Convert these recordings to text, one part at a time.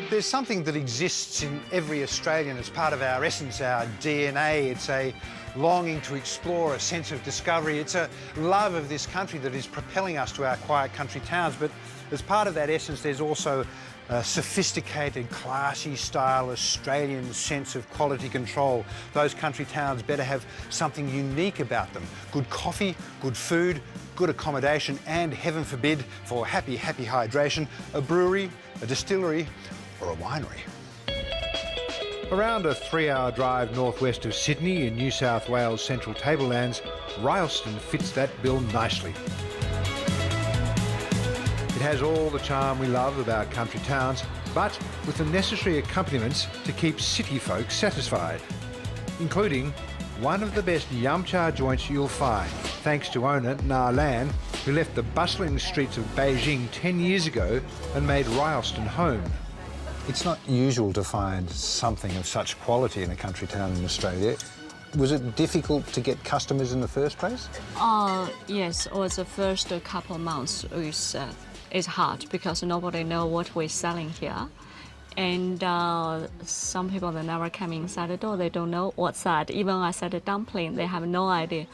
There's something that exists in every Australian as part of our essence, our DNA. It's a longing to explore, a sense of discovery. It's a love of this country that is propelling us to our quiet country towns. But as part of that essence, there's also a sophisticated, classy style Australian sense of quality control. Those country towns better have something unique about them. Good coffee, good food, good accommodation, and heaven forbid, for happy hydration, a brewery, a distillery, or a winery. Around a 3-hour drive northwest of Sydney in New South Wales' Central Tablelands, Rylstone fits that bill nicely. It has all the charm we love about country towns, but with the necessary accompaniments to keep city folk satisfied, including one of the best yum cha joints you'll find, thanks to owner Na Lan, who left the bustling streets of Beijing 10 years ago and made Rylstone home. It's not usual to find something of such quality in a country town in Australia. Was it difficult to get customers in the first place? Yes, or the first couple of months is hard because nobody knows what we're selling here. And some people that never come inside the door, they don't know what's that. Even I said a dumpling, they have no idea.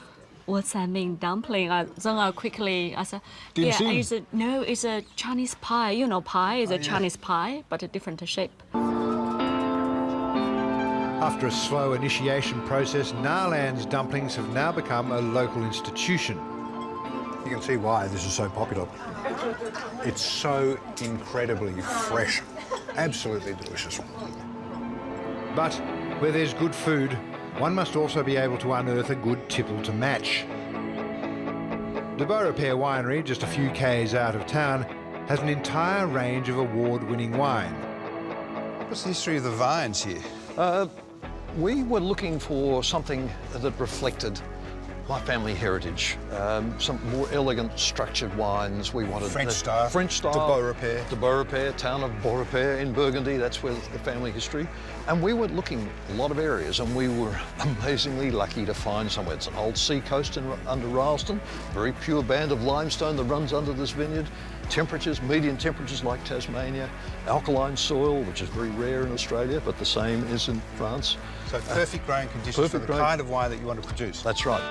What's that mean, dumpling? Then I said, it's a Chinese pie. You know, pie is a Chinese pie, but a different shape. After a slow initiation process, Na Lan's dumplings have now become a local institution. You can see why this is so popular. It's so incredibly fresh. Absolutely delicious. But where there's good food, one must also be able to unearth a good tipple to match. The Beaurepaire winery, just a few k's out of town, has an entire range of award-winning wine. What's the history of the vines here? We were looking for something that reflected my family heritage. Some more elegant, structured wines. We wanted French style. French style. De Beaurepaire. De Beaurepaire, town of Beaurepaire in Burgundy. That's where the family history. And we were looking a lot of areas, and we were amazingly lucky to find somewhere. It's an old sea coast under Rylstone, very pure band of limestone that runs under this vineyard. Temperatures, median temperatures like Tasmania. Alkaline soil, which is very rare in Australia, but the same is in France. So perfect growing conditions for the kind of wine that you want to produce. That's right.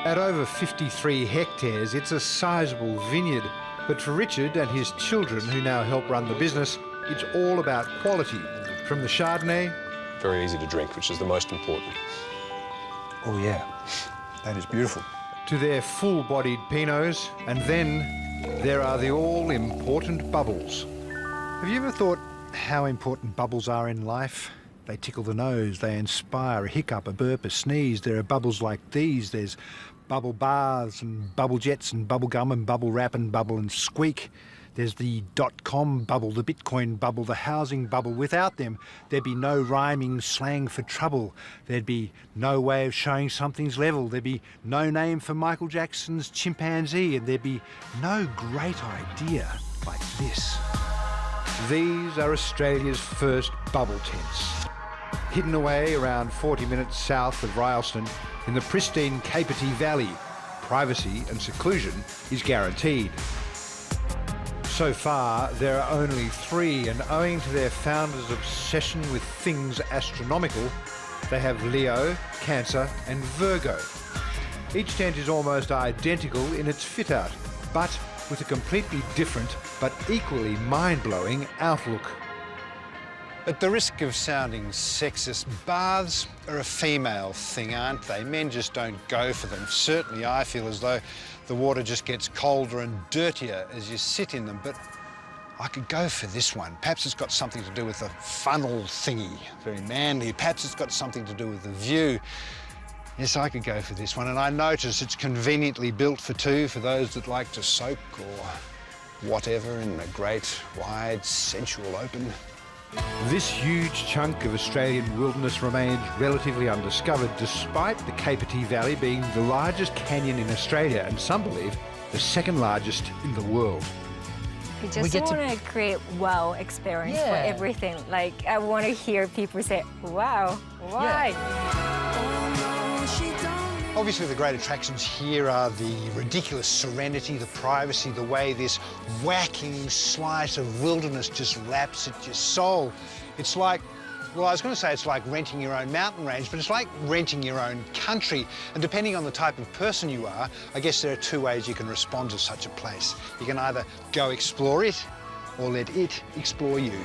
At over 53 hectares, it's a sizable vineyard. But for Richard and his children, who now help run the business, it's all about quality. From the Chardonnay... Very easy to drink, which is the most important. Oh, yeah. That is beautiful. To their full-bodied Pinots, and then there are the all-important bubbles. Have you ever thought how important bubbles are in life? They tickle the nose, they inspire a hiccup, a burp, a sneeze. There are bubbles like these. There's bubble baths and bubble jets and bubble gum and bubble wrap and bubble and squeak. There's the .com bubble, the Bitcoin bubble, the housing bubble. Without them, there'd be no rhyming slang for trouble. There'd be no way of showing something's level. There'd be no name for Michael Jackson's chimpanzee, and there'd be no great idea like this. These are Australia's first bubble tents. Hidden away around 40 minutes south of Rylstone in the pristine Capity Valley, privacy and seclusion is guaranteed. So far, there are only 3, and owing to their founders' obsession with things astronomical, they have Leo, Cancer and Virgo. Each tent is almost identical in its fit-out, but with a completely different but equally mind-blowing outlook. At the risk of sounding sexist, baths are a female thing, aren't they? Men just don't go for them. Certainly I feel as though the water just gets colder and dirtier as you sit in them, but I could go for this one. Perhaps it's got something to do with the funnel thingy, very manly. Perhaps it's got something to do with the view. Yes, I could go for this one, and I notice it's conveniently built for 2 for those that like to soak or whatever in the great, wide, sensual open. This huge chunk of Australian wilderness remains relatively undiscovered, despite the Capity Valley being the largest canyon in Australia and some believe the 2nd largest in the world. We just want to create wow experience for everything. Like, I want to hear people say, wow, why? Yeah. Obviously, the great attractions here are the ridiculous serenity, the privacy, the way this whacking slice of wilderness just laps at your soul. It's like, well, I was going to say it's like renting your own mountain range, but it's like renting your own country. And depending on the type of person you are, I guess there are two ways you can respond to such a place. You can either go explore it or let it explore you.